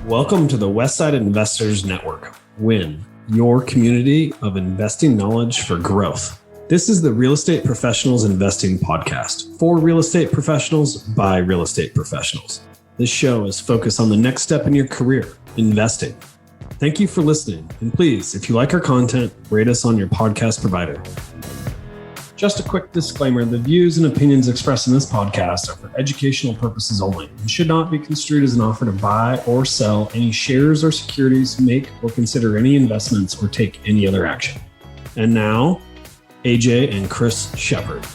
Welcome to the Westside Investors Network, WIN, your community of investing knowledge for growth. This is the Real Estate Professionals Investing Podcast for real estate professionals by real estate professionals. This show is focused on the next step in your career, investing. Thank you for listening. And please, if you like our content, rate us on your podcast provider. Just a quick disclaimer, the views and opinions expressed in this podcast are for educational purposes only and should not be construed as an offer to buy or sell any shares or securities, make or consider any investments, or take any other action. And now, AJ and Chris Shepard.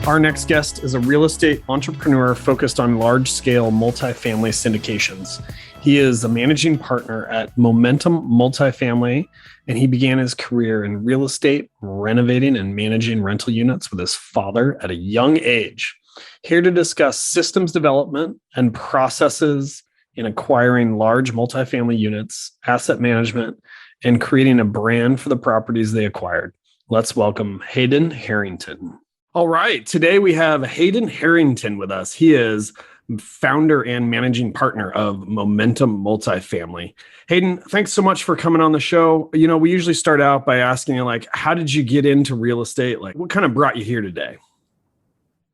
Our next guest is a real estate entrepreneur focused on large-scale multifamily syndications. He is the managing partner at Momentum Multifamily, and he began his career in real estate, renovating and managing rental units with his father at a young age. Here to discuss systems development and processes in acquiring large multifamily units, asset management, and creating a brand for the properties they acquired. Let's welcome Hayden Harrington. All right, today we have Hayden Harrington with us. He is founder and managing partner of Momentum Multifamily. Hayden, thanks so much for coming on the show. You know, we usually start out by asking you, like, how did you get into real estate? Like, what kind of brought you here today?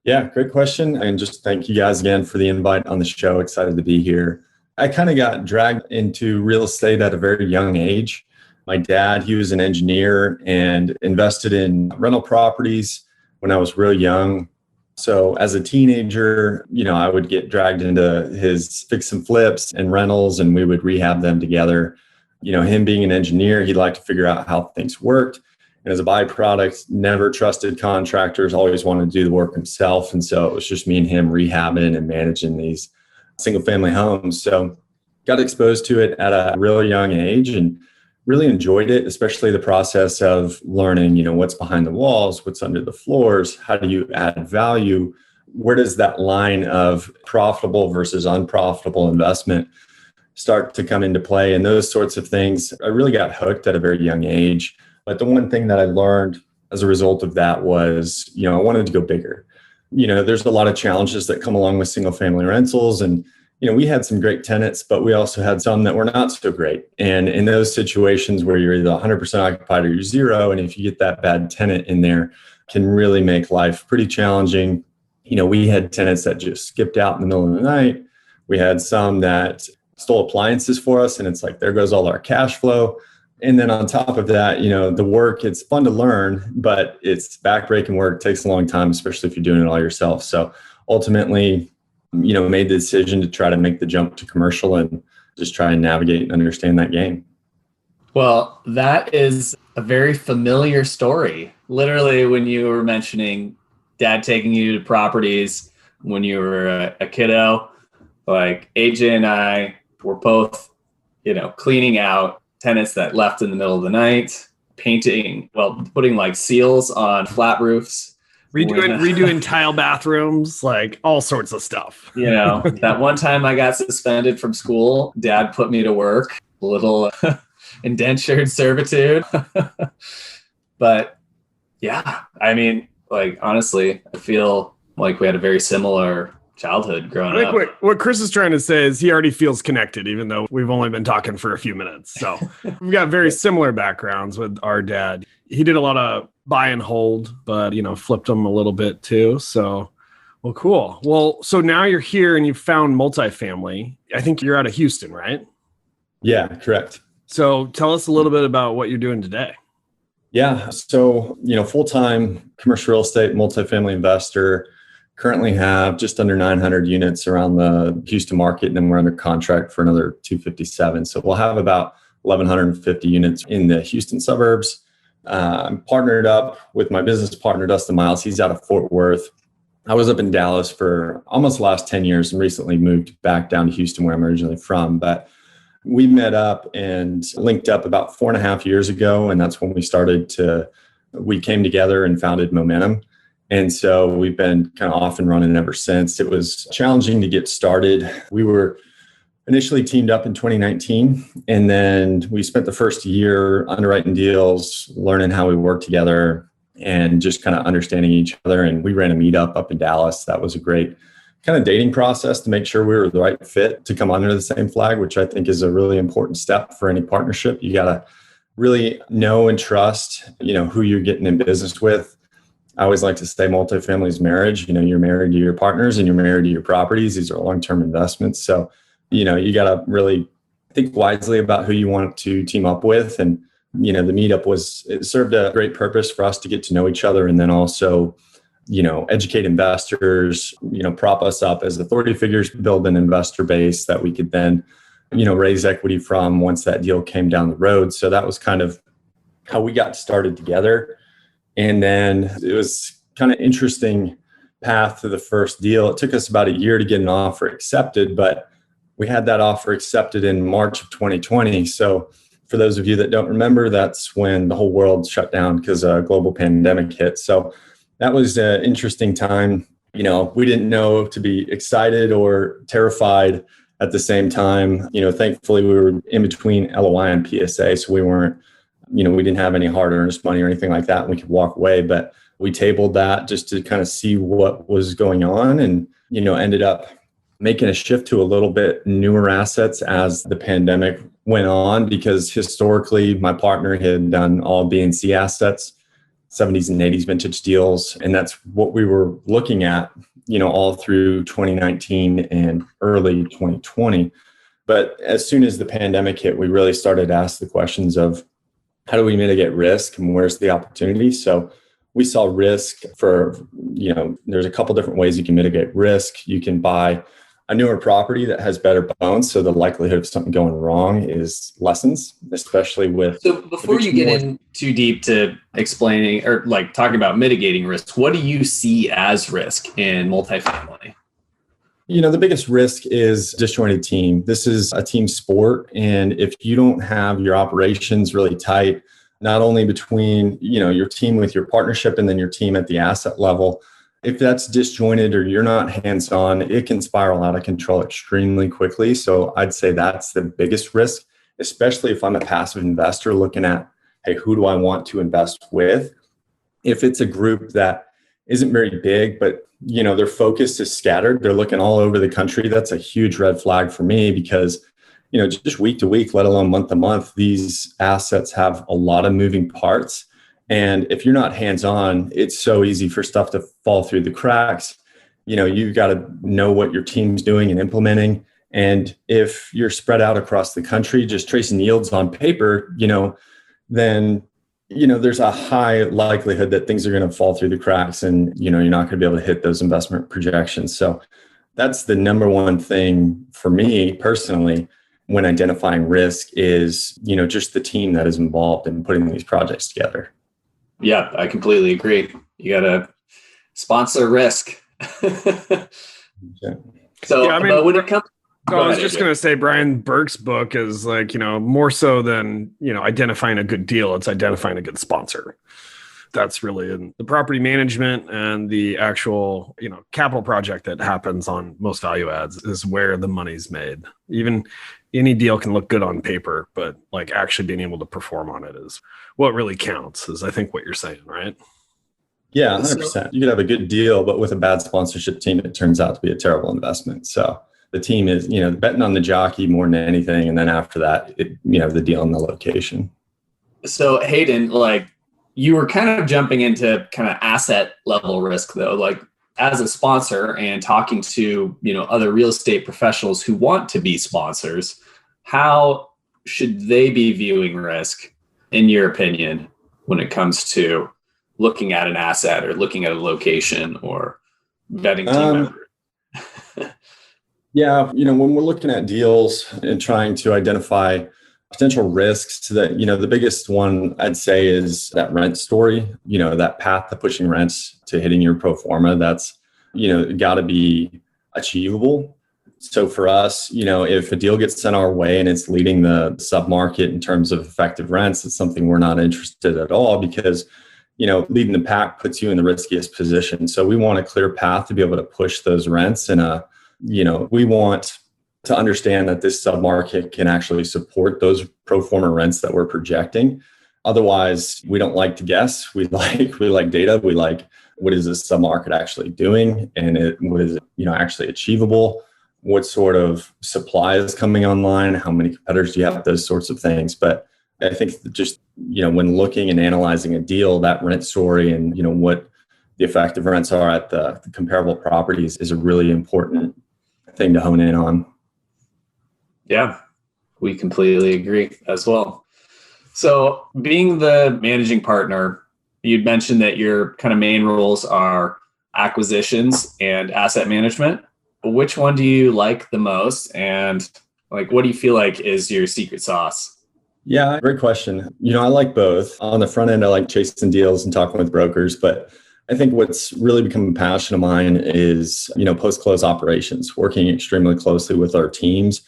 Yeah, great question. And just thank you guys again for the invite on the show. Excited to be here. I kind of got dragged into real estate at a very young age. My dad, he was an engineer and invested in rental properties when I was real young. So as a teenager, you know, I would get dragged into his fix and flips and rentals, and we would rehab them together. You know, him being an engineer, he liked to figure out how things worked. And as a byproduct, never trusted contractors, always wanted to do the work himself. And so it was just me and him rehabbing and managing these single family homes. So got exposed to it at a really young age and really enjoyed it, especially the process of learning, you know, what's behind the walls, what's under the floors, how do you add value, where does that line of profitable versus unprofitable investment start to come into play, and those sorts of things. I really got hooked at a very young age. But the one thing that I learned as a result of that was, you know, I wanted to go bigger. You know, there's a lot of challenges that come along with single family rentals, and you know, we had some great tenants, but we also had some that were not so great. And in those situations where you're either 100% occupied or you're zero, and if you get that bad tenant in there, can really make life pretty challenging. You know, we had tenants that just skipped out in the middle of the night. We had some that stole appliances for us, and it's like, there goes all our cash flow. And then on top of that, you know, the work, it's fun to learn, but it's backbreaking work, takes a long time, especially if you're doing it all yourself. So ultimately, you know, made the decision to try to make the jump to commercial and just try and navigate and understand that game. Well, that is a very familiar story. Literally, when you were mentioning dad taking you to properties when you were a kiddo, like AJ and I were both, you know, cleaning out tenants that left in the middle of the night, putting like seals on flat roofs. Redoing tile bathrooms, like all sorts of stuff. You know, that one time I got suspended from school, dad put me to work, a little indentured servitude. But yeah, I mean, like, honestly, I feel like we had a very similar childhood growing up. What Chris is trying to say is he already feels connected, even though we've only been talking for a few minutes. So we've got very similar backgrounds with our dad. He did a lot of buy and hold, but, you know, flipped them a little bit too. So, well, cool. Well, so now you're here and you found multifamily. I think you're out of Houston, right? Yeah, correct. So tell us a little bit about what you're doing today. Yeah. So, you know, full-time commercial real estate multifamily investor, currently have just under 900 units around the Houston market, and then we're under contract for another 257. So we'll have about 1,150 units in the Houston suburbs. I'm partnered up with my business partner, Dustin Miles. He's out of Fort Worth. I was up in Dallas for almost the last 10 years and recently moved back down to Houston, where I'm originally from. But we met up and linked up about 4.5 years ago. And that's when we came together and founded Momentum. And so we've been kind of off and running ever since. It was challenging to get started. We were initially teamed up in 2019, and then we spent the first year underwriting deals, learning how we work together, and just kind of understanding each other. And we ran a meetup up in Dallas. That was a great kind of dating process to make sure we were the right fit to come under the same flag, which I think is a really important step for any partnership. You got to really know and trust, who you're getting in business with. I always like to say multifamily is marriage. You're married to your partners and you're married to your properties. These are long-term investments. So, you got to really think wisely about who you want to team up with. And, the meetup it served a great purpose for us to get to know each other, and then also, educate investors, prop us up as authority figures, build an investor base that we could then, raise equity from once that deal came down the road. So that was kind of how we got started together. And then it was kind of interesting path to the first deal. It took us about a year to get an offer accepted, but we had that offer accepted in March of 2020. So for those of you that don't remember, that's when the whole world shut down because a global pandemic hit. So that was an interesting time. We didn't know to be excited or terrified at the same time. Thankfully, we were in between LOI and PSA, so we weren't, we didn't have any hard earnest money or anything like that, and we could walk away. But we tabled that just to kind of see what was going on, and, ended up making a shift to a little bit newer assets as the pandemic went on, because historically my partner had done all B and C assets, 70s and 80s vintage deals. And that's what we were looking at, all through 2019 and early 2020. But as soon as the pandemic hit, we really started to ask the questions of how do we mitigate risk and where's the opportunity? So we saw risk for, there's a couple different ways you can mitigate risk. You can buy a newer property that has better bones, so the likelihood of something going wrong is lessens, especially with. So before you get in too deep to explaining or like talking about mitigating risk, what do you see as risk in multifamily? The biggest risk is disjointed team. This is a team sport, and if you don't have your operations really tight, not only between your team with your partnership and then your team at the asset level, if that's disjointed or you're not hands-on, it can spiral out of control extremely quickly. So I'd say that's the biggest risk, especially if I'm a passive investor looking at, hey, who do I want to invest with? If it's a group that isn't very big, but their focus is scattered, they're looking all over the country, that's a huge red flag for me, because just week to week, let alone month to month, these assets have a lot of moving parts. And if you're not hands-on, it's so easy for stuff to fall through the cracks. You've got to know what your team's doing and implementing. And if you're spread out across the country, just tracing yields on paper, then, there's a high likelihood that things are going to fall through the cracks, and, you're not going to be able to hit those investment projections. So that's the number one thing for me personally when identifying risk is, just the team that is involved in putting these projects together. Yeah, I completely agree. You got to sponsor risk. So, yeah, but when it comes, I was just going to say, Brian Burke's book is like, more so than, identifying a good deal, it's identifying a good sponsor. That's really in the property management and the actual, capital project that happens on most value adds is where the money's made. Even any deal can look good on paper, but like actually being able to perform on it is what really counts, is I think what you're saying, right? Yeah, 100%. You could have a good deal, but with a bad sponsorship team, it turns out to be a terrible investment. So the team is, betting on the jockey more than anything. And then after that, the deal and the location. So Hayden, like you were kind of jumping into kind of asset level risk though, like as a sponsor and talking to, other real estate professionals who want to be sponsors, how should they be viewing risk in your opinion when it comes to looking at an asset or looking at a location or vetting team members? Yeah, when we're looking at deals and trying to identify potential risks, that the biggest one I'd say is that rent story. That path to pushing rents to hitting your pro forma. That's got to be achievable. So for us, if a deal gets sent our way and it's leading the submarket in terms of effective rents, it's something we're not interested at all, because leading the pack puts you in the riskiest position. So we want a clear path to be able to push those rents, and we want to understand that this submarket can actually support those pro forma rents that we're projecting. Otherwise, we don't like to guess. We like data. We like, what is this submarket actually doing? And what is it, actually achievable? What sort of supply is coming online? How many competitors do you have? Those sorts of things. But I think just, when looking and analyzing a deal, that rent story and, what the effective rents are at the comparable properties is a really important thing to hone in on. Yeah, we completely agree as well. So being the managing partner, you'd mentioned that your kind of main roles are acquisitions and asset management. Which one do you like the most? And what do you feel like is your secret sauce? Yeah, great question. I like both. On the front end, I like chasing deals and talking with brokers, but I think what's really become a passion of mine is, post-close operations, working extremely closely with our teams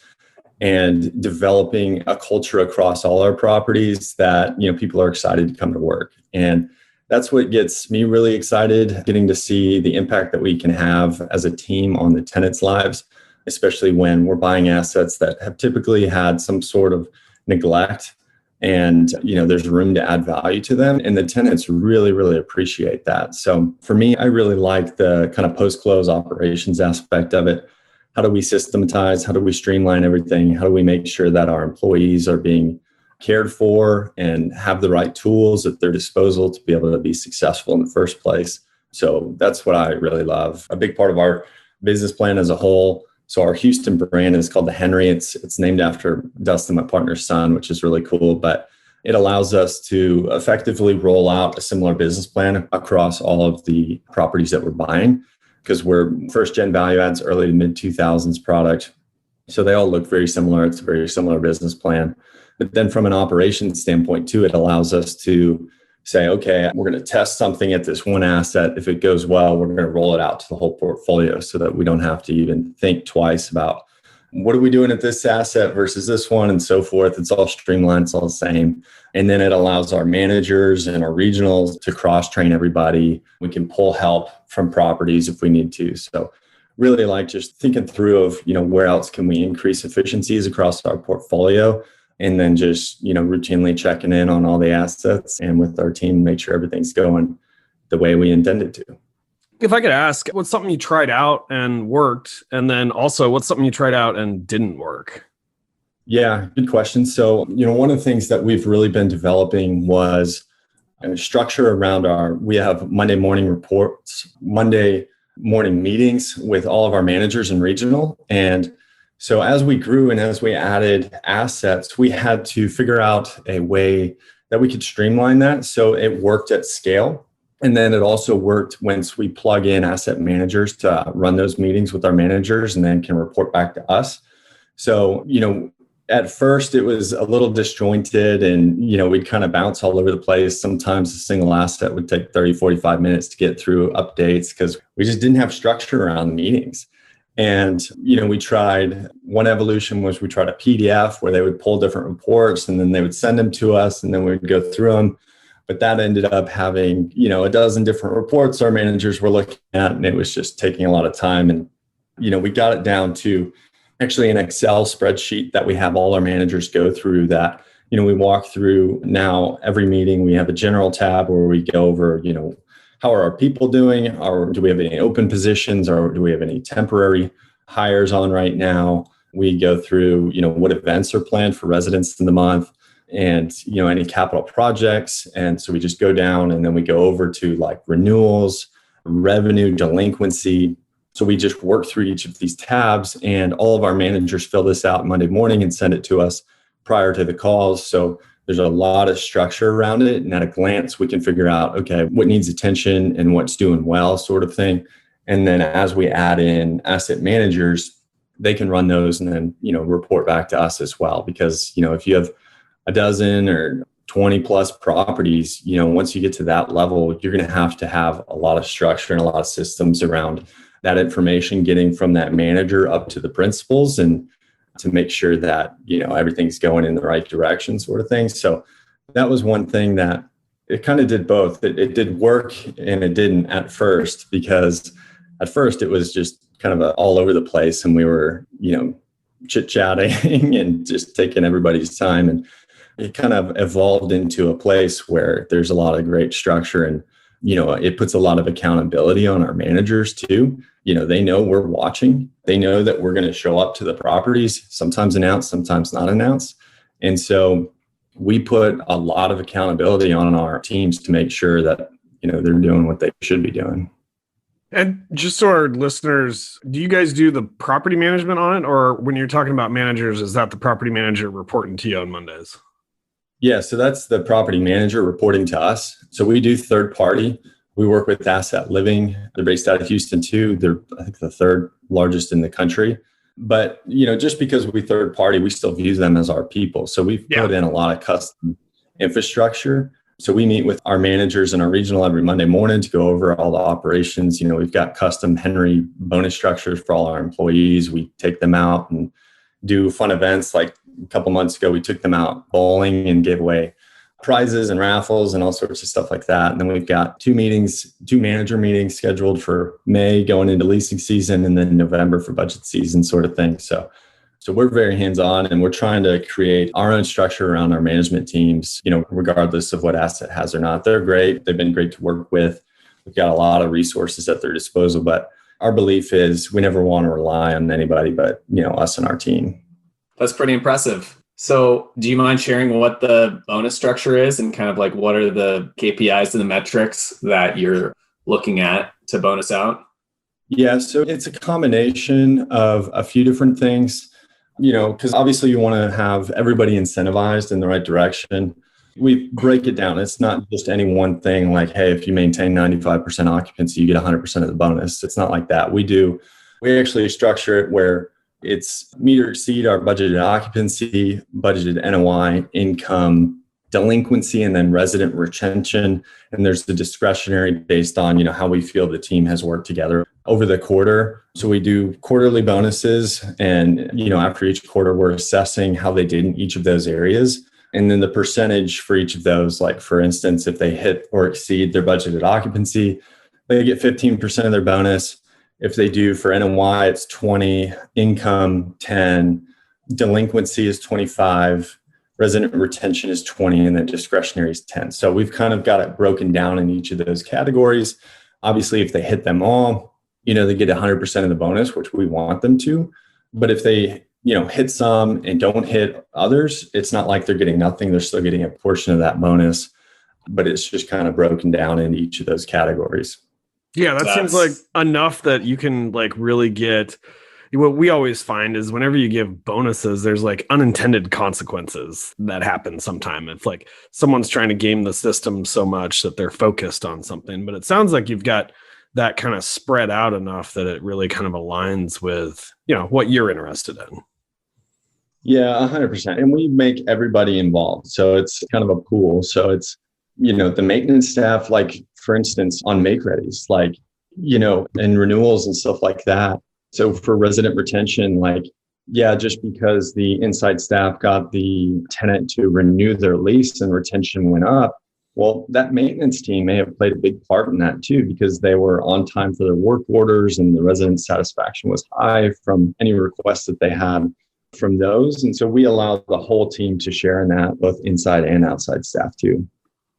and developing a culture across all our properties that, people are excited to come to work. And that's what gets me really excited, getting to see the impact that we can have as a team on the tenants' lives, especially when we're buying assets that have typically had some sort of neglect and, there's room to add value to them. And the tenants really, really appreciate that. So for me, I really like the kind of post-close operations aspect of it. How do we systematize? How do we streamline everything? How do we make sure that our employees are being cared for and have the right tools at their disposal to be able to be successful in the first place? So that's what I really love. A big part of our business plan as a whole. So our Houston brand is called the Henry. It's named after Dustin, my partner's son, which is really cool. But it allows us to effectively roll out a similar business plan across all of the properties that we're buying, because we're first gen value adds, early to mid 2000s product. So they all look very similar. It's a very similar business plan. But then from an operations standpoint too, it allows us to say, okay, we're going to test something at this one asset. If it goes well, we're going to roll it out to the whole portfolio so that we don't have to even think twice about what are we doing at this asset versus this one and so forth. It's all streamlined. It's all the same. And then it allows our managers and our regionals to cross-train everybody. We can pull help from properties if we need to. So really like just thinking through of, where else can we increase efficiencies across our portfolio? And then just, routinely checking in on all the assets and with our team, make sure everything's going the way we intended to. If I could ask, what's something you tried out and worked? And then also, what's something you tried out and didn't work? Yeah, good question. So, one of the things that we've really been developing was a structure around we have Monday morning reports, Monday morning meetings with all of our managers and regional. And so as we grew and as we added assets, we had to figure out a way that we could streamline that so it worked at scale. And then it also worked once we plug in asset managers to run those meetings with our managers and then can report back to us. So, at first it was a little disjointed and, we'd kind of bounce all over the place. Sometimes a single asset would take 30, 45 minutes to get through updates because we just didn't have structure around the meetings. And, we tried, one evolution was we tried a PDF where they would pull different reports and then they would send them to us and then we would go through them. But that ended up having, a dozen different reports our managers were looking at, and it was just taking a lot of time. And, we got it down to actually an Excel spreadsheet that we have all our managers go through that, we walk through now every meeting. We have a general tab where we go over, how are our people doing? Or do we have any open positions or do we have any temporary hires on right now? We go through, what events are planned for residents in the month and, any capital projects. And so we just go down and then we go over to like renewals, revenue, delinquency. So we just work through each of these tabs and all of our managers fill this out Monday morning and send it to us prior to the calls. So there's a lot of structure around it. And at a glance, we can figure out, okay, what needs attention and what's doing well sort of thing. And then as we add in asset managers, they can run those and then, report back to us as well. Because, if you have a dozen or 20 plus properties, once you get to that level, you're going to have a lot of structure and a lot of systems around that information getting from that manager up to the principals and to make sure that, everything's going in the right direction sort of thing. So that was one thing that it kind of did both. It did work and it didn't at first, because at first it was just kind of all over the place and we were, chit-chatting and just taking everybody's time. it kind of evolved into a place where there's a lot of great structure, and it puts a lot of accountability on our managers too. They know we're watching. They know that we're going to show up to the properties, sometimes announce, sometimes not announce. And so we put a lot of accountability on our teams to make sure that, they're doing what they should be doing. And just so our listeners, do you guys do the property management on it? Or when you're talking about managers, is that the property manager reporting to you on Mondays? Yeah, so that's the property manager reporting to us. So we do third party. We work with Asset Living. They're based out of Houston too. They're, I think, the third largest in the country. But, just because we third party, we still view them as our people. So we've put in a lot of custom infrastructure. So we meet with our managers and our regional every Monday morning to go over all the operations. We've got custom Henry bonus structures for all our employees. We take them out and do fun events. Like a couple months ago, we took them out bowling and gave away prizes and raffles and all sorts of stuff like that. And then we've got two manager meetings scheduled for May going into leasing season, and then November for budget season sort of thing. So we're very hands-on, and we're trying to create our own structure around our management teams, regardless of what asset has or not. They're great. They've been great to work with. We've got a lot of resources at their disposal, but our belief is we never want to rely on anybody but, us and our team. That's pretty impressive. So do you mind sharing what the bonus structure is and kind of like what are the KPIs and the metrics that you're looking at to bonus out? Yeah, so it's a combination of a few different things, because obviously you want to have everybody incentivized in the right direction. We break it down. It's not just any one thing like, hey, if you maintain 95% occupancy, you get 100% of the bonus. It's not like that. We actually structure it where it's meet or exceed our budgeted occupancy, budgeted NOI, income, delinquency, and then resident retention. And there's the discretionary based on, how we feel the team has worked together over the quarter. So we do quarterly bonuses, and, after each quarter, we're assessing how they did in each of those areas. And then the percentage for each of those, like for instance, if they hit or exceed their budgeted occupancy, they get 15% of their bonus. If they do for NOI, it's 20, income 10, delinquency is 25, resident retention is 20, and then discretionary is 10. So we've kind of got it broken down in each of those categories. Obviously, if they hit them all, they get 100% of the bonus, which we want them to. But if they, hit some and don't hit others, it's not like they're getting nothing. They're still getting a portion of that bonus, but it's just kind of broken down in each of those categories. Yeah, that seems like enough that you can like really get. What we always find is whenever you give bonuses, there's like unintended consequences that happen sometime. If like someone's trying to game the system so much that they're focused on something, but it sounds like you've got that kind of spread out enough that it really kind of aligns with, what you're interested in. Yeah, 100%. And we make everybody involved. So it's kind of a pool. So it's, the maintenance staff, like for instance, on make readies, like, and renewals and stuff like that. So for resident retention, just because the inside staff got the tenant to renew their lease and retention went up, well, that maintenance team may have played a big part in that too, because they were on time for their work orders and the resident satisfaction was high from any requests that they had from those. And so we allow the whole team to share in that, both inside and outside staff too.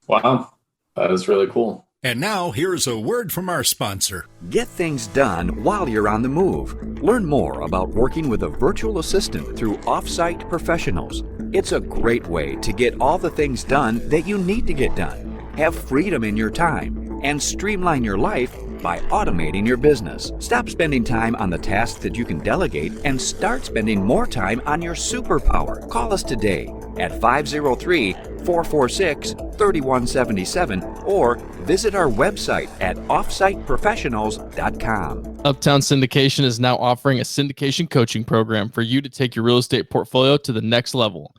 Wow, that is really cool. And now, here's a word from our sponsor. Get things done while you're on the move. Learn more about working with a virtual assistant through Offsite Professionals. It's a great way to get all the things done that you need to get done. Have freedom in your time and streamline your life by automating your business. Stop spending time on the tasks that you can delegate and start spending more time on your superpower. Call us today at 503-446-3177 or visit our website at offsiteprofessionals.com. Uptown Syndication is now offering a syndication coaching program for you to take your real estate portfolio to the next level.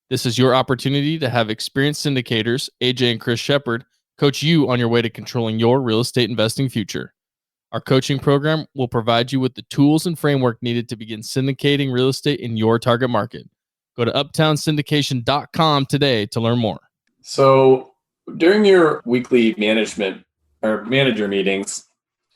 This is your opportunity to have experienced syndicators, AJ and Chris Shepard, coach you on your way to controlling your real estate investing future. Our coaching program will provide you with the tools and framework needed to begin syndicating real estate in your target market. Go to uptownsyndication.com today to learn more. So during your weekly management or manager meetings,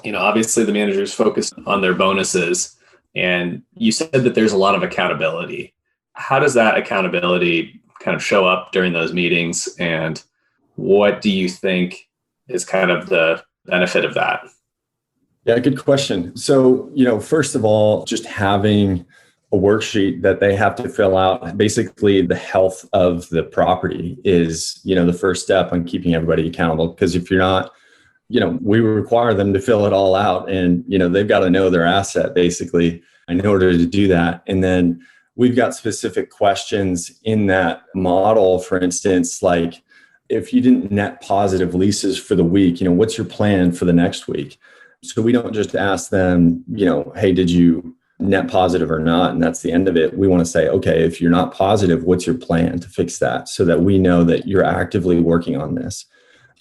obviously the managers focus on their bonuses, and you said that there's a lot of accountability. How does that accountability kind of show up during those meetings? And what do you think is kind of the benefit of that? Yeah, good question. So, first of all, just having a worksheet that they have to fill out, basically the health of the property is, the first step on keeping everybody accountable. Because if you're not, we require them to fill it all out, and, they've got to know their asset basically in order to do that. And then we've got specific questions in that model. For instance, like if you didn't net positive leases for the week, what's your plan for the next week? So we don't just ask them, hey, did you net positive or not? And that's the end of it. We want to say, okay, if you're not positive, what's your plan to fix that, so that we know that you're actively working on this.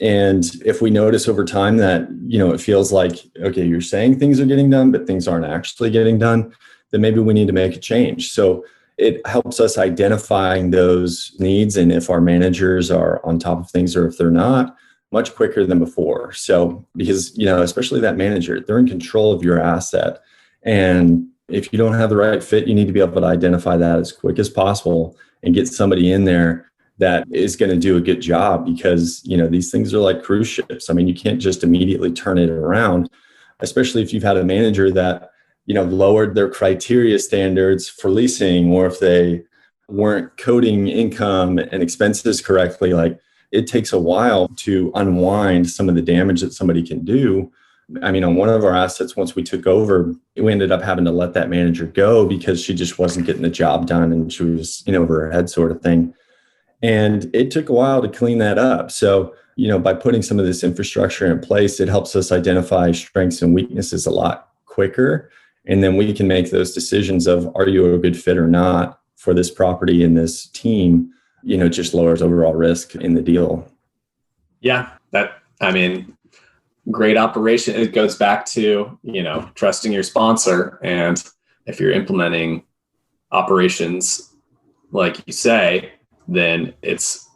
And if we notice over time that, it feels like, okay, you're saying things are getting done, but things aren't actually getting done, then maybe we need to make a change. So it helps us identifying those needs. And if our managers are on top of things, or if they're not, much quicker than before. So because, especially that manager, they're in control of your asset. And if you don't have the right fit, you need to be able to identify that as quick as possible and get somebody in there that is going to do a good job, because, these things are like cruise ships. I mean, you can't just immediately turn it around, especially if you've had a manager that, lowered their criteria standards for leasing, or if they weren't coding income and expenses correctly. Like, it takes a while to unwind some of the damage that somebody can do. I mean, on one of our assets, once we took over, we ended up having to let that manager go because she just wasn't getting the job done, and she was over her head sort of thing. And it took a while to clean that up. So, by putting some of this infrastructure in place, it helps us identify strengths and weaknesses a lot quicker. And then we can make those decisions of, are you a good fit or not for this property and this team? It just lowers overall risk in the deal. Yeah, great operation. It goes back to, trusting your sponsor. And if you're implementing operations, like you say, then there's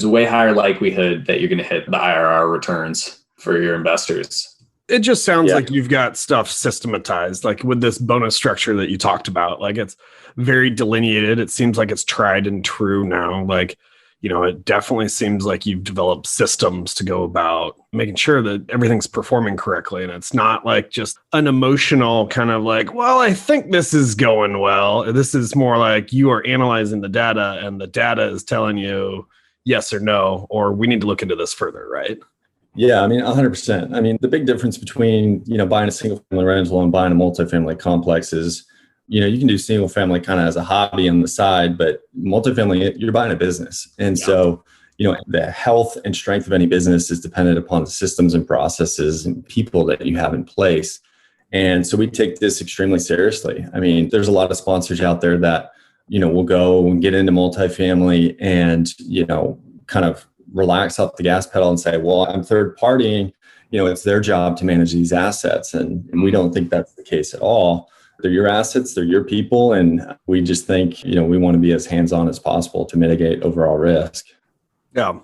a way higher likelihood that you're going to hit the IRR returns for your investors. It just sounds like you've got stuff systematized, like with this bonus structure that you talked about. Like, it's very delineated. It seems like it's tried and true now. Like, it definitely seems like you've developed systems to go about making sure that everything's performing correctly. And it's not like just an emotional kind of like, well, I think this is going well. This is more like you are analyzing the data, and the data is telling you yes or no, or we need to look into this further, right? Yeah, 100%. The big difference between, buying a single family rental and buying a multifamily complex is, you can do single family kind of as a hobby on the side, but multifamily, you're buying a business. And so, the health and strength of any business is dependent upon the systems and processes and people that you have in place. And so we take this extremely seriously. There's a lot of sponsors out there that, will go and get into multifamily and, kind of relax off the gas pedal and say, well, I'm third partying, it's their job to manage these assets. And we don't think that's the case at all. They're your assets, they're your people. And we just think, we want to be as hands-on as possible to mitigate overall risk. Yeah.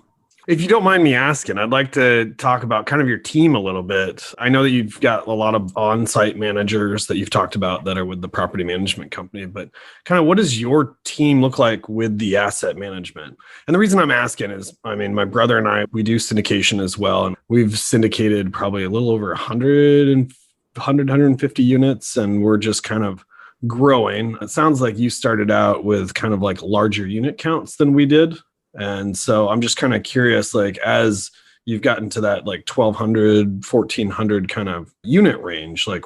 If you don't mind me asking, I'd like to talk about kind of your team a little bit. I know that you've got a lot of on-site managers that you've talked about that are with the property management company, but kind of what does your team look like with the asset management? And the reason I'm asking is, my brother and I, we do syndication as well. And we've syndicated probably a little over 150 units, and we're just kind of growing. It sounds like you started out with kind of like larger unit counts than we did. And so I'm just kind of curious, like, as you've gotten to that like 1,200, 1,400 kind of unit range, like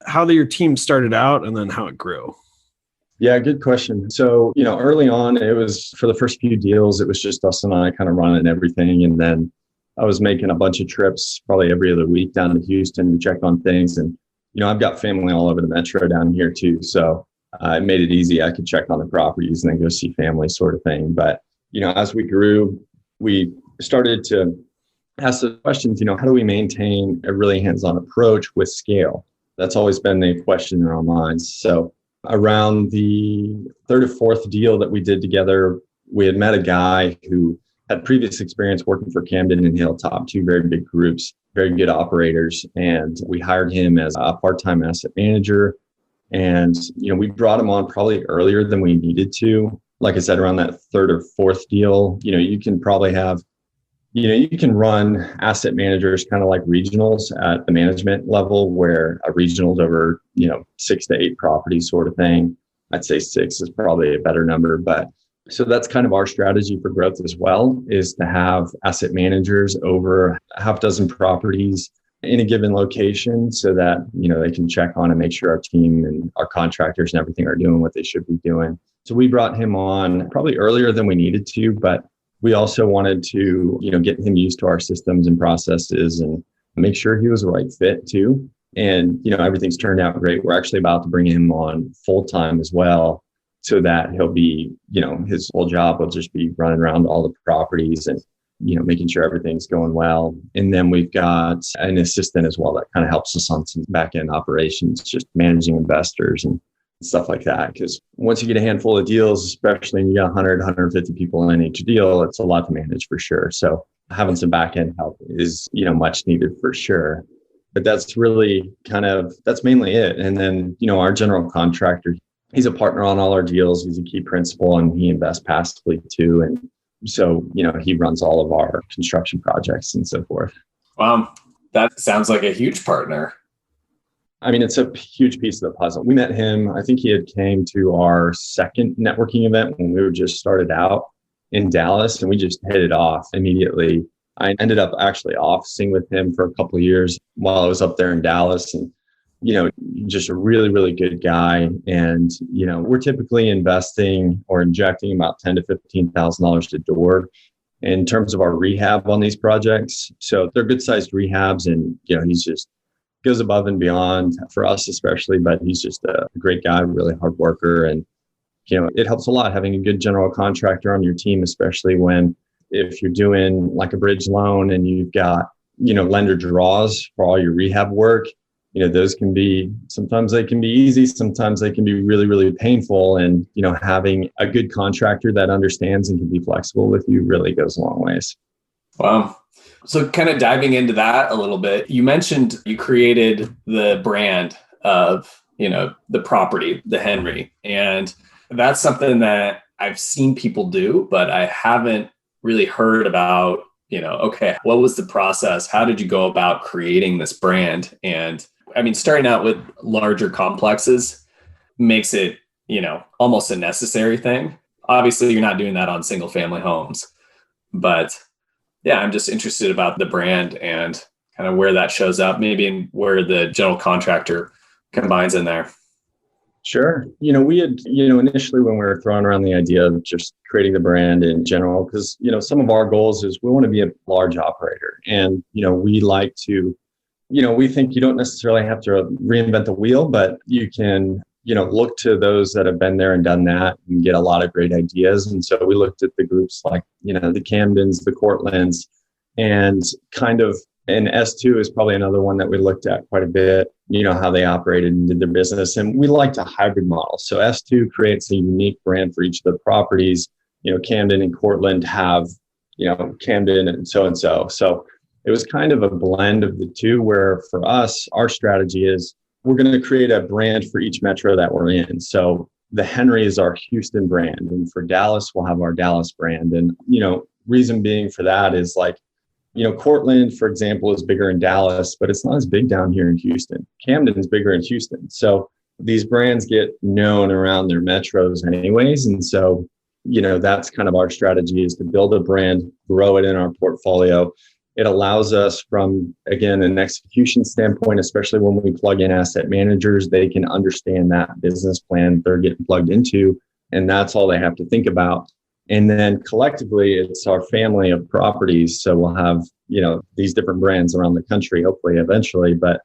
how your team started out and then how it grew. Yeah, good question. So, early on, it was for the first few deals, it was just us and I kind of running everything. And then I was making a bunch of trips probably every other week down to Houston to check on things. And, I've got family all over the metro down here too. So it made it easy. I could check on the properties and then go see family sort of thing. But as we grew, we started to ask the questions, how do we maintain a really hands-on approach with scale? That's always been the question in our minds. So around the third or fourth deal that we did together, we had met a guy who had previous experience working for Camden and Hilltop, two very big groups, very good operators. And we hired him as a part-time asset manager. And, we brought him on probably earlier than we needed to. Like I said, around that third or fourth deal, you can probably have, you can run asset managers kind of like regionals at the management level, where a regional's over, 6 to 8 properties sort of thing. I'd say 6 is probably a better number. But so that's kind of our strategy for growth as well, is to have asset managers over a half dozen properties in a given location, so that, they can check on and make sure our team and our contractors and everything are doing what they should be doing. So we brought him on probably earlier than we needed to, but we also wanted to, get him used to our systems and processes and make sure he was the right fit too. And, everything's turned out great. We're actually about to bring him on full time as well, so that he'll be, his whole job will just be running around all the properties and, making sure everything's going well. And then we've got an assistant as well that kind of helps us on some back end operations, just managing investors and stuff like that. Because once you get a handful of deals, especially when you got 100, 150 people in each deal, it's a lot to manage for sure. So having some back end help is, much needed for sure. But that's really that's mainly it. And then, our general contractor, he's a partner on all our deals. He's a key principal, and he invests passively too. And so, he runs all of our construction projects and so forth. Wow. That sounds like a huge partner. I mean, it's a huge piece of the puzzle. We met him, I think he had came to our second networking event when we were just started out in Dallas, and we just hit it off immediately. I ended up actually officing with him for a couple of years while I was up there in Dallas, and, just a really, really good guy. And, we're typically investing or injecting about $10,000 to $15,000 a door in terms of our rehab on these projects. So they're good sized rehabs, and, he's just goes above and beyond for us, especially, but he's just a great guy, really hard worker. And, it helps a lot having a good general contractor on your team, especially if you're doing like a bridge loan and you've got, lender draws for all your rehab work. Those sometimes they can be easy. Sometimes they can be really, really painful. And, having a good contractor that understands and can be flexible with you really goes a long ways. Wow. So kind of diving into that a little bit, you mentioned you created the brand of, the property, the Henry. And that's something that I've seen people do, but I haven't really heard about, okay, what was the process? How did you go about creating this brand? And I mean, starting out with larger complexes makes it, almost a necessary thing. Obviously, you're not doing that on single family homes, but yeah, I'm just interested about the brand and kind of where that shows up, maybe in where the general contractor combines in there. Sure. We had, initially when we were throwing around the idea of just creating the brand in general, because, some of our goals is we want to be a large operator. And, we like to, we think you don't necessarily have to reinvent the wheel, but you can, look to those that have been there and done that and get a lot of great ideas. And so we looked at the groups like, the Camdens, the Cortlands, and and S2 is probably another one that we looked at quite a bit, how they operated and did their business. And we liked a hybrid model. So S2 creates a unique brand for each of the properties. Camden and Cortland have, Camden and so. So it was kind of a blend of the two, where for us, our strategy is we're going to create a brand for each metro that we're in. So the Henry is our Houston brand. And for Dallas, we'll have our Dallas brand. And, reason being for that is like, Cortland, for example, is bigger in Dallas, but it's not as big down here in Houston. Camden is bigger in Houston. So these brands get known around their metros anyways. And so, that's kind of our strategy, is to build a brand, grow it in our portfolio. It allows us from, again, an execution standpoint, especially when we plug in asset managers, they can understand that business plan they're getting plugged into, and that's all they have to think about. And then collectively, it's our family of properties. So we'll have, these different brands around the country, hopefully eventually. But,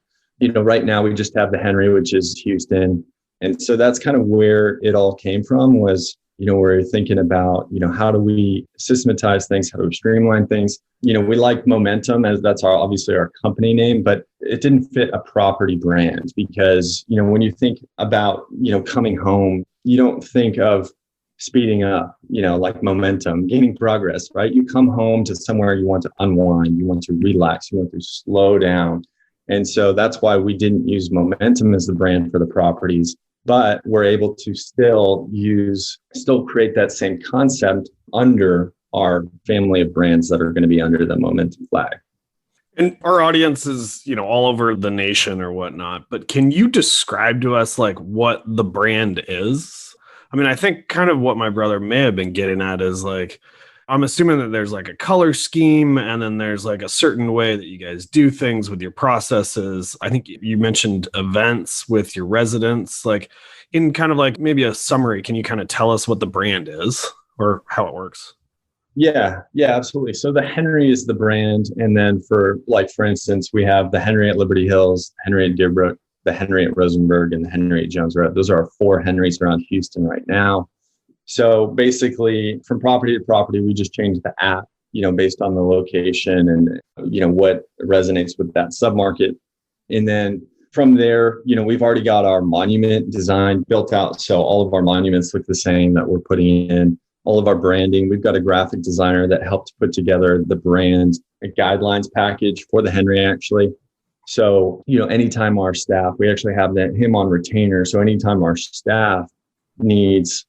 right now we just have the Henry, which is Houston. And so that's kind of where it all came from, was, we're thinking about, how do we systematize things? How do we streamline things? We like Momentum, as that's obviously our company name, but it didn't fit a property brand because, when you think about, coming home, you don't think of speeding up, like momentum, gaining progress, right? You come home to somewhere you want to unwind, you want to relax, you want to slow down. And so that's why we didn't use Momentum as the brand for the properties. but we're able to still create that same concept under our family of brands that are going to be under the Momentum flag. And our audience is, all over the nation or whatnot, but can you describe to us like what the brand is? I mean, I think kind of what my brother may have been getting at is like, I'm assuming that there's like a color scheme and then there's like a certain way that you guys do things with your processes. I think you mentioned events with your residents, like in kind of like maybe a summary, can you kind of tell us what the brand is or how it works? Yeah, absolutely. So the Henry is the brand. And then for instance, we have the Henry at Liberty Hills, Henry at Deerbrook, the Henry at Rosenberg, and the Henry at Jones Road. Those are our 4 Henrys around Houston right now. So basically, from property to property, we just change the app, based on the location and, what resonates with that submarket. And then from there, we've already got our monument design built out. So all of our monuments look the same that we're putting in, all of our branding. We've got a graphic designer that helped put together the brand, a guidelines package for the Henry, actually. So, anytime our staff, we actually have him on retainer. So anytime our staff needs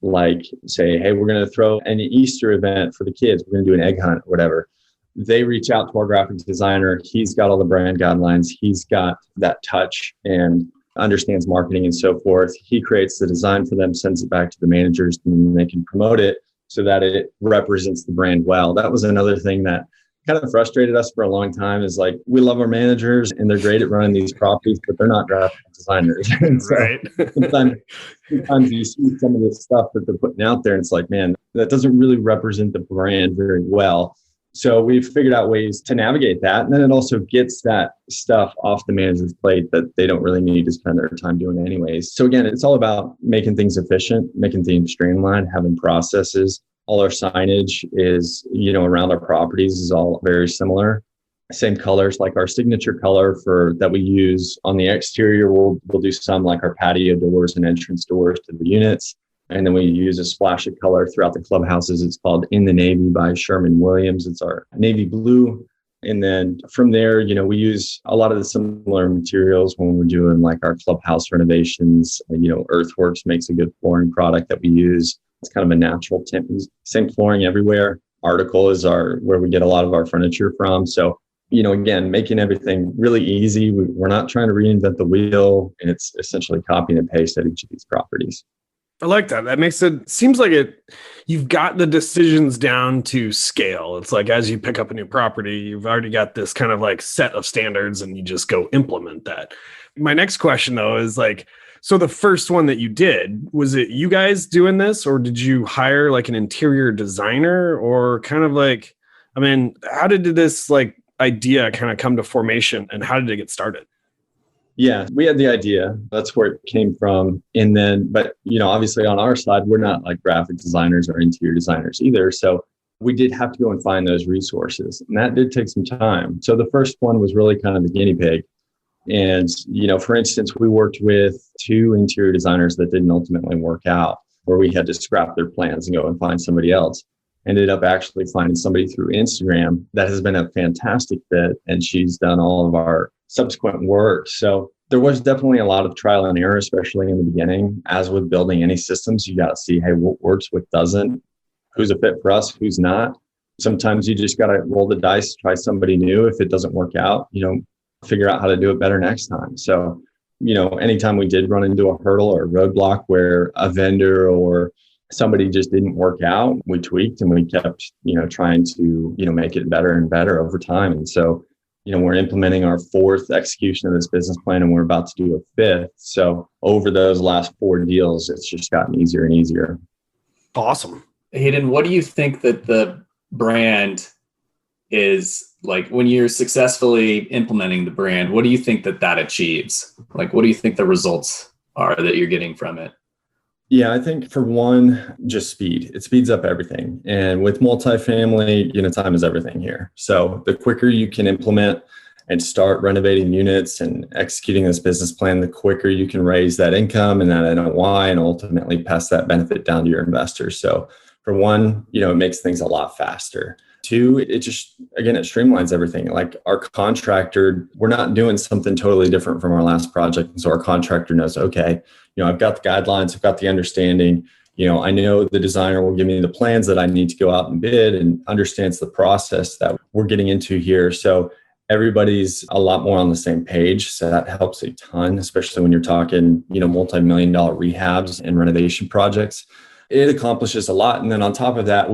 say, hey, we're going to throw an Easter event for the kids, we're going to do an egg hunt or whatever, they reach out to our graphic designer. He's got all the brand guidelines. He's got that touch and understands marketing and so forth. He creates the design for them, sends it back to the managers, and then they can promote it so that it represents the brand well. That was another thing that kind of frustrated us for a long time, is like, we love our managers and they're great at running these properties, but they're not graphic designers. So right. sometimes you see some of the stuff that they're putting out there and it's like, man, that doesn't really represent the brand very well. So we've figured out ways to navigate that. And then it also gets that stuff off the manager's plate that they don't really need to spend their time doing anyways. So again, it's all about making things efficient, making things streamlined, having processes. All our signage is, around our properties is all very similar. Same colors, like our signature color that we use on the exterior. We'll do some like our patio doors and entrance doors to the units. And then we use a splash of color throughout the clubhouses. It's called In the Navy by Sherman-Williams. It's our navy blue. And then from there, we use a lot of the similar materials when we're doing like our clubhouse renovations. Earthworks makes a good flooring product that we use. It's kind of a natural tint. Same flooring everywhere. Article is where we get a lot of our furniture from. So, again, making everything really easy. We're not trying to reinvent the wheel. And it's essentially copy and paste at each of these properties. I like that. That makes it seems like you've got the decisions down to scale. It's like as you pick up a new property, you've already got this kind of like set of standards and you just go implement that. My next question though is like, so the first one that you did, was it you guys doing this or did you hire like an interior designer or kind of like, how did this like idea kind of come to formation and how did it get started? Yeah, we had the idea. That's where it came from. And then, but, obviously on our side, we're not like graphic designers or interior designers either. So we did have to go and find those resources. And that did take some time. So the first one was really kind of the guinea pig. And, for instance, we worked with 2 interior designers that didn't ultimately work out, where we had to scrap their plans and go and find somebody else. Ended up actually finding somebody through Instagram that has been a fantastic fit. And she's done all of our subsequent work. So there was definitely a lot of trial and error, especially in the beginning. As with building any systems, you got to see, hey, what works, what doesn't, who's a fit for us, who's not. Sometimes you just got to roll the dice, try somebody new. If it doesn't work out, figure out how to do it better next time. So, anytime we did run into a hurdle or a roadblock where a vendor or somebody just didn't work out, we tweaked and we kept, trying to, make it better and better over time. And so, we're implementing our 4th execution of this business plan and we're about to do a 5th. So over those last 4 deals, it's just gotten easier and easier. Awesome. Hayden, what do you think that the brand is like when you're successfully implementing the brand? What do you think that achieves? Like, what do you think the results are that you're getting from it? Yeah, I think for one, just speed. It speeds up everything. And with multifamily, time is everything here. So the quicker you can implement and start renovating units and executing this business plan, the quicker you can raise that income and that NOI and ultimately pass that benefit down to your investors. So for one, it makes things a lot faster. 2, it streamlines everything. Like our contractor, we're not doing something totally different from our last project. And so our contractor knows, okay, I've got the guidelines, I've got the understanding. I know the designer will give me the plans that I need to go out and bid and understands the process that we're getting into here. So everybody's a lot more on the same page. So that helps a ton, especially when you're talking, multi-million-dollar rehabs and renovation projects. It accomplishes a lot. And then on top of that,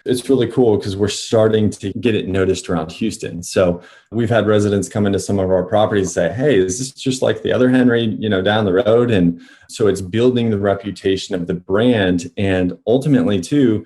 it's really cool because we're starting to get it noticed around Houston. So we've had residents come into some of our properties and say, hey, is this just like the other Henry, down the road? And so it's building the reputation of the brand. And ultimately too,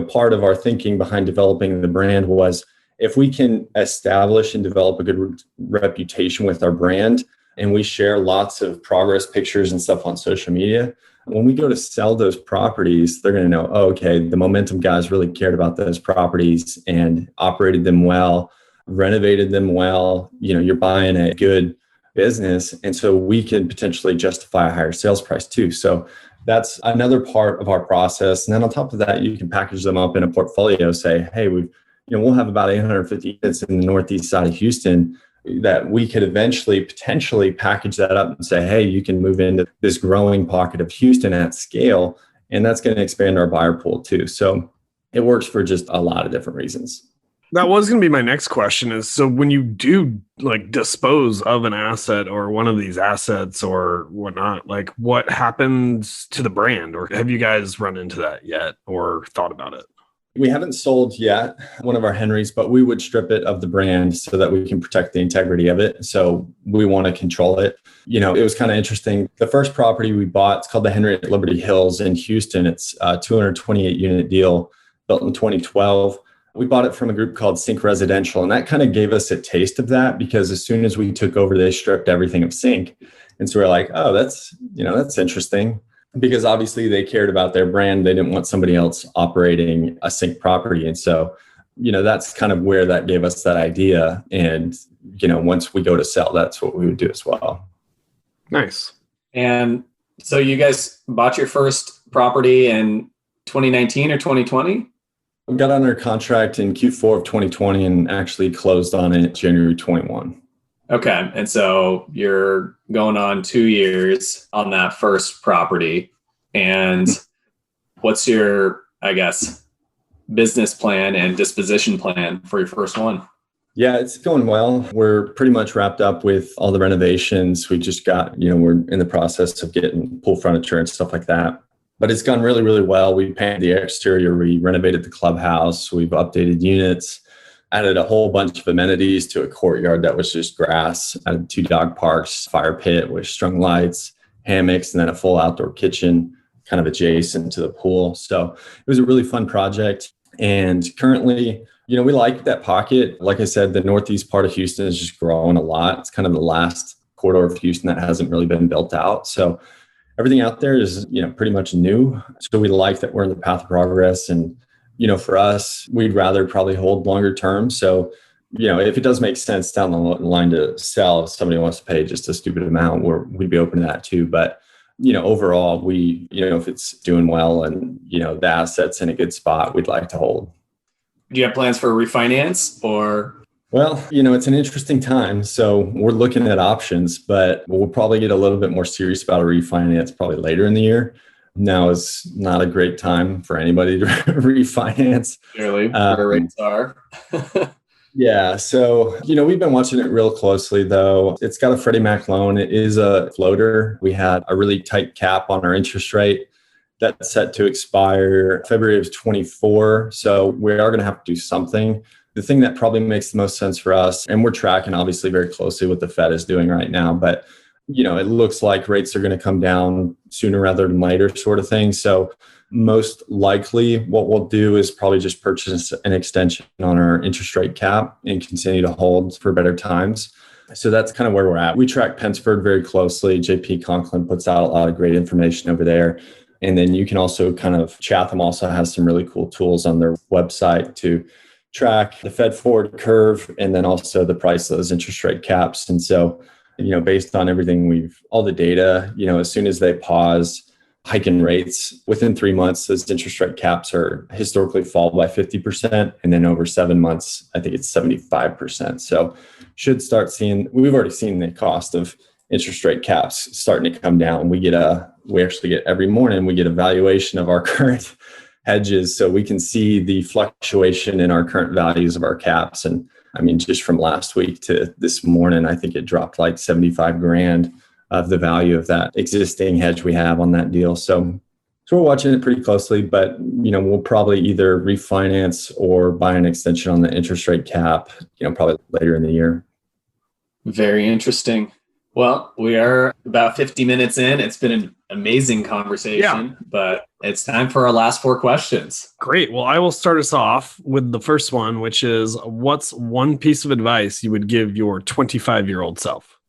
part of our thinking behind developing the brand was if we can establish and develop a good reputation with our brand, and we share lots of progress pictures and stuff on social media, when we go to sell those properties, they're going to know, oh, okay, the Momentum guys really cared about those properties and operated them well, renovated them well. You're buying a good business. And so we can potentially justify a higher sales price too. So that's another part of our process. And then on top of that, you can package them up in a portfolio, say, hey, we'll have about 850 units in the northeast side of Houston that we could eventually potentially package that up and say, hey, you can move into this growing pocket of Houston at scale. And that's going to expand our buyer pool too. So it works for just a lot of different reasons. That was going to be my next question is, so when you do dispose of an asset or one of these assets or whatnot, what happens to the brand? Or have you guys run into that yet or thought about it? We haven't sold yet one of our Henrys, but we would strip it of the brand so that we can protect the integrity of it. So we want to control it. It was kind of interesting. The first property we bought, it's called the Henry at Liberty Hills in Houston. It's a 228 unit deal built in 2012. We bought it from a group called Sync Residential. And that kind of gave us a taste of that because as soon as we took over, they stripped everything of Sync. And so we're like, oh, that's interesting. Because obviously they cared about their brand. They didn't want somebody else operating a Sync property. And so, that's kind of where that gave us that idea. And, once we go to sell, that's what we would do as well. Nice. And so you guys bought your first property in 2019 or 2020? We got under contract in Q4 of 2020 and actually closed on it January 21. Okay. And so you're going on 2 years on that first property. And what's your, business plan and disposition plan for your first one? Yeah, it's going well. We're pretty much wrapped up with all the renovations. We just got, we're in the process of getting pool furniture and stuff like that. But it's gone really, really well. We painted the exterior. We renovated the clubhouse. We've updated units. Added a whole bunch of amenities to a courtyard that was just grass. Added 2 dog parks, fire pit with strung lights, hammocks, and then a full outdoor kitchen kind of adjacent to the pool. So it was a really fun project. And currently, we like that pocket. Like I said, the northeast part of Houston is just growing a lot. It's kind of the last corridor of Houston that hasn't really been built out. So everything out there is, pretty much new. So we like that we're in the path of progress. And for us, we'd rather probably hold longer term. So, if it does make sense down the line to sell, if somebody wants to pay just a stupid amount, we'd be open to that too. But, overall, we, if it's doing well and, the asset's in a good spot, we'd like to hold. Do you have plans for a refinance or? Well, it's an interesting time. So we're looking at options, but we'll probably get a little bit more serious about a refinance probably later in the year. Now is not a great time for anybody to refinance. Clearly, where rates are. Yeah. So, we've been watching it real closely, though. It's got a Freddie Mac loan. It is a floater. We had a really tight cap on our interest rate that's set to expire February of 24. So we are going to have to do something. The thing that probably makes the most sense for us, and we're tracking obviously very closely what the Fed is doing right now, but it looks like rates are going to come down sooner rather than later sort of thing. So most likely what we'll do is probably just purchase an extension on our interest rate cap and continue to hold for better times. So that's kind of where we're at. We track Pennsford very closely. JP Conklin puts out a lot of great information over there. And then you can also Chatham also has some really cool tools on their website to track the Fed forward curve and then also the price of those interest rate caps. And so based on everything all the data, as soon as they pause hiking rates within 3 months, those interest rate caps are historically fall by 50%. And then over 7 months, I think it's 75%. So should start seeing, we've already seen the cost of interest rate caps starting to come down. We actually get every morning, we get a valuation of our current hedges. So we can see the fluctuation in our current values of our caps. And I mean, just from last week to this morning, I think it dropped like 75 grand of the value of that existing hedge we have on that deal. So we're watching it pretty closely, but we'll probably either refinance or buy an extension on the interest rate cap, probably later in the year. Very interesting. Well, we are about 50 minutes in. It's been an amazing conversation, but it's time for our last 4 questions. Great. Well, I will start us off with the first one, which is, what's one piece of advice you would give your 25-year-old self?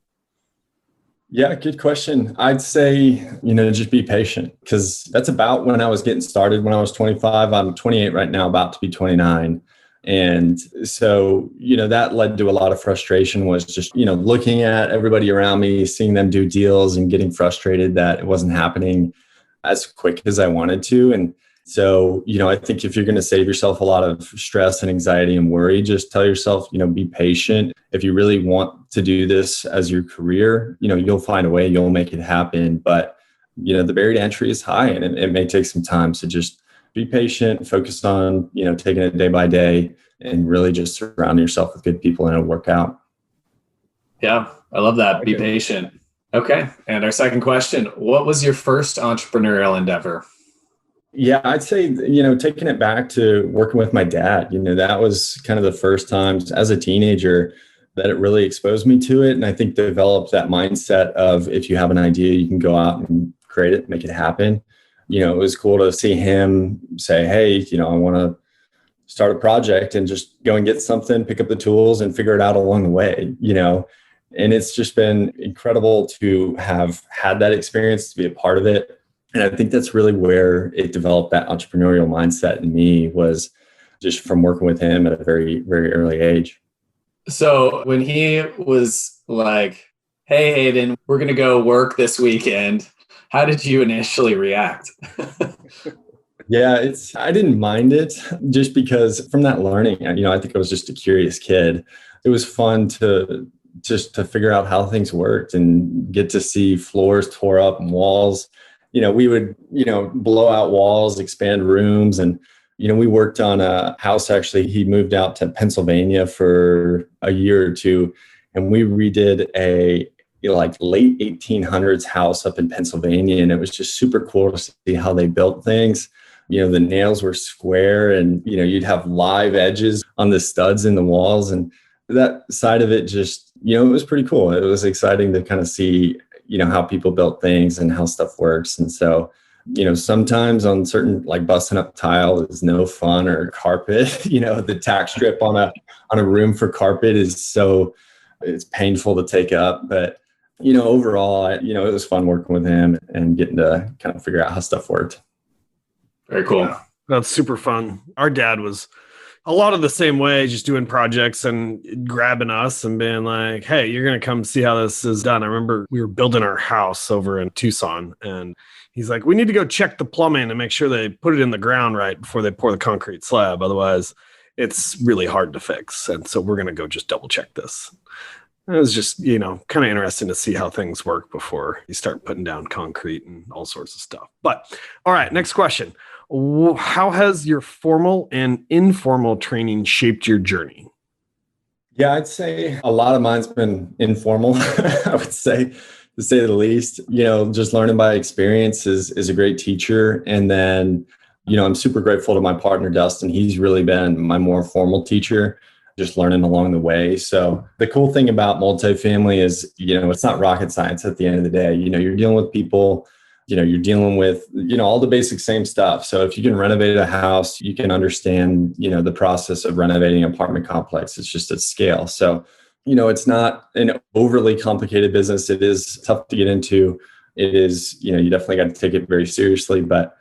Yeah, good question. I'd say, just be patient, because that's about when I was getting started when I was 25. I'm 28 right now, about to be 29. And so, that led to a lot of frustration, was just, looking at everybody around me, seeing them do deals and getting frustrated that it wasn't happening as quick as I wanted to. And so, I think if you're going to save yourself a lot of stress and anxiety and worry, just tell yourself, be patient. If you really want to do this as your career, you'll find a way, you'll make it happen. But, the barrier to entry is high, and it may take some time. So just be patient, focus on, taking it day by day, and really just surround yourself with good people, and it'll work out. Yeah, I love that. Be patient. Okay. And our second question, what was your first entrepreneurial endeavor? Yeah, I'd say, taking it back to working with my dad, that was kind of the first time as a teenager that it really exposed me to it. And I think developed that mindset of, if you have an idea, you can go out and create it, make it happen. It was cool to see him say, hey, I want to start a project, and just go and get something, pick up the tools and figure it out along the way, and it's just been incredible to have had that experience, to be a part of it. And I think that's really where it developed that entrepreneurial mindset in me, was just from working with him at a very, very early age. So when he was like, hey, Hayden, we're going to go work this weekend, how did you initially react? Yeah, I didn't mind it, just because from that learning, I think I was just a curious kid. It was fun to figure out how things worked and get to see floors tore up and walls. We would, blow out walls, expand rooms. And, we worked on a house. Actually, he moved out to Pennsylvania for a year or two, and we redid a late 1800s house up in Pennsylvania. And it was just super cool to see how they built things. The nails were square, and, you'd have live edges on the studs in the walls. And that side of it just, it was pretty cool. It was exciting to kind of see, how people built things and how stuff works. And so, sometimes on certain, like busting up tile is no fun, or carpet, the tack strip on a room for carpet it's painful to take up. But, overall, it was fun working with him and getting to kind of figure out how stuff worked. Very cool. Yeah, that's super fun. Our dad was a lot of the same way, just doing projects and grabbing us and being like, hey, you're going to come see how this is done. I remember we were building our house over in Tucson, and he's like, we need to go check the plumbing and make sure they put it in the ground right before they pour the concrete slab. Otherwise, it's really hard to fix. And so we're going to go just double check this. It was just, kind of interesting to see how things work before you start putting down concrete and all sorts of stuff. But all right, next question. How has your formal and informal training shaped your journey? Yeah, I'd say a lot of mine's been informal, I would say, to say the least. Just learning by experience is a great teacher. And then, I'm super grateful to my partner, Dustin. He's really been my more formal teacher, just learning along the way. So the cool thing about multifamily is, it's not rocket science at the end of the day. You're dealing with people, you're dealing with, all the basic same stuff. So if you can renovate a house, you can understand, the process of renovating an apartment complex. It's just at scale. So, it's not an overly complicated business. It is tough to get into. It is, you definitely got to take it very seriously. But,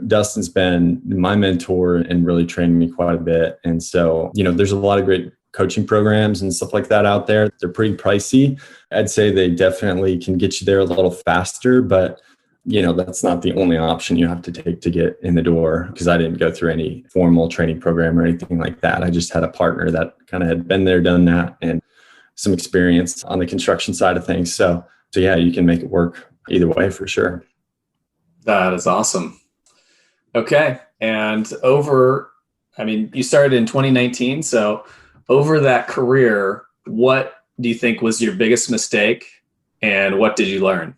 Dustin's been my mentor and really trained me quite a bit. And so, there's a lot of great coaching programs and stuff like that out there. They're pretty pricey. I'd say they definitely can get you there a little faster, but that's not the only option you have to take to get in the door, because I didn't go through any formal training program or anything like that. I just had a partner that kind of had been there, done that, and some experience on the construction side of things. So So yeah, you can make it work either way for sure. That is awesome. Okay. And you started in 2019. So over that career, what do you think was your biggest mistake and what did you learn?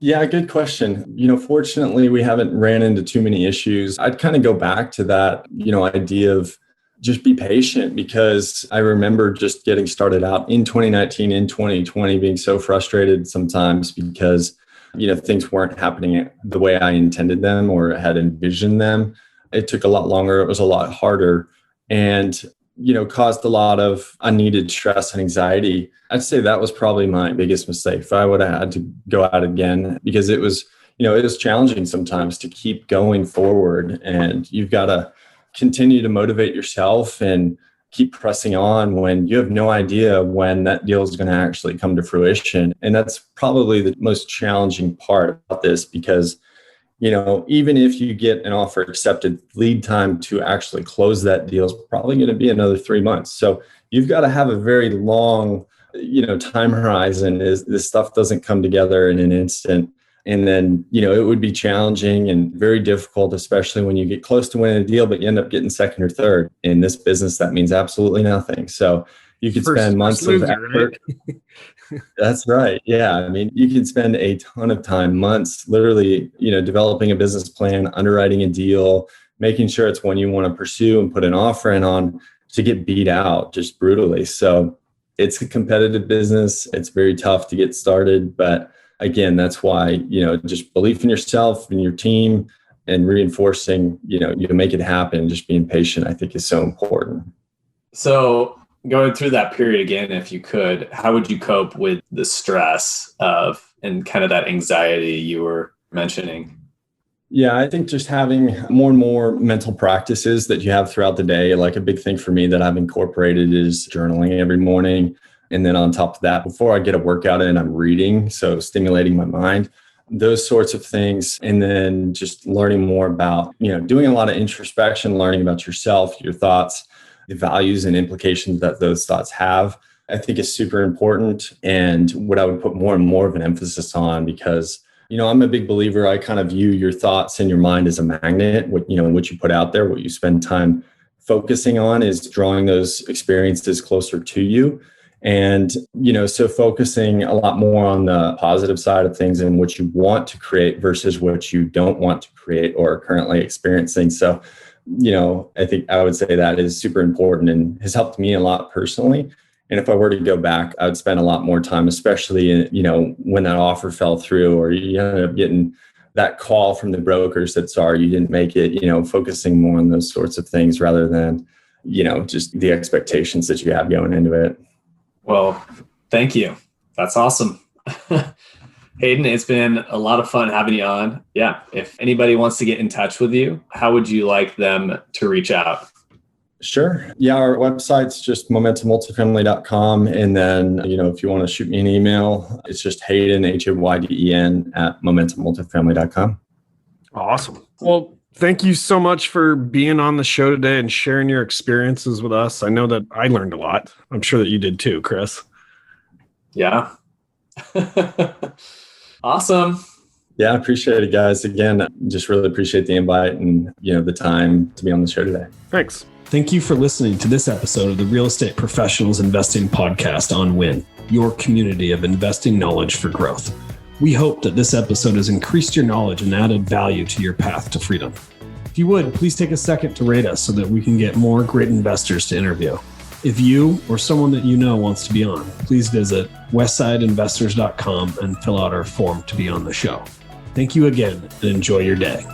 Yeah, good question. Fortunately, we haven't ran into too many issues. I'd kind of go back to that, idea of just be patient, because I remember just getting started out in 2019, in 2020, being so frustrated sometimes because, things weren't happening the way I intended them or had envisioned them. It took a lot longer. It was a lot harder and, caused a lot of unneeded stress and anxiety. I'd say that was probably my biggest mistake. If I would have had to go out again, because it was challenging sometimes to keep going forward, and you've got to continue to motivate yourself and keep pressing on when you have no idea when that deal is going to actually come to fruition. And that's probably the most challenging part about this, because even if you get an offer accepted, lead time to actually close that deal is probably going to be another 3 months. So you've got to have a very long, time horizon. This stuff doesn't come together in an instant. And then, it would be challenging and very difficult, especially when you get close to winning a deal, but you end up getting second or third. In this business, that means absolutely nothing. So you could spend months of effort. Right? That's right. Yeah. You can spend a ton of time, months, literally, developing a business plan, underwriting a deal, making sure it's one you want to pursue and put an offer in on, to get beat out just brutally. So it's a competitive business. It's very tough to get started. But again, that's why, just belief in yourself and your team and reinforcing, you can make it happen. Just being patient, I think, is so important. So going through that period again, if you could, how would you cope with the stress and kind of that anxiety you were mentioning? Yeah, I think just having more and more mental practices that you have throughout the day. Like a big thing for me that I've incorporated is journaling every morning. And then on top of that, before I get a workout in, I'm reading. So stimulating my mind, those sorts of things. And then just learning more about, doing a lot of introspection, learning about yourself, your thoughts, the values and implications that those thoughts have, I think is super important. And what I would put more and more of an emphasis on, because, I'm a big believer. I kind of view your thoughts and your mind as a magnet. What you put out there, what you spend time focusing on is drawing those experiences closer to you. And, so focusing a lot more on the positive side of things and what you want to create versus what you don't want to create or are currently experiencing. So, I think I would say that is super important and has helped me a lot personally. And if I were to go back, I would spend a lot more time, especially, when that offer fell through or you ended up getting that call from the brokers that, sorry, you didn't make it, focusing more on those sorts of things rather than, just the expectations that you have going into it. Well, thank you. That's awesome. Hayden, it's been a lot of fun having you on. Yeah. If anybody wants to get in touch with you, how would you like them to reach out? Sure. Yeah. Our website's just momentummultifamily.com. And then, if you want to shoot me an email, it's just Hayden, Hayden at momentummultifamily.com. Awesome. Well, thank you so much for being on the show today and sharing your experiences with us. I know that I learned a lot. I'm sure that you did too, Chris. Yeah. Awesome. Yeah, I appreciate it, guys. Again, just really appreciate the invite and, the time to be on the show today. Thanks. Thank you for listening to this episode of the Real Estate Professionals Investing Podcast on WIN, your community of investing knowledge for growth. We hope that this episode has increased your knowledge and added value to your path to freedom. If you would, please take a second to rate us so that we can get more great investors to interview. If you or someone that you know wants to be on, please visit westsideinvestors.com and fill out our form to be on the show. Thank you again and enjoy your day.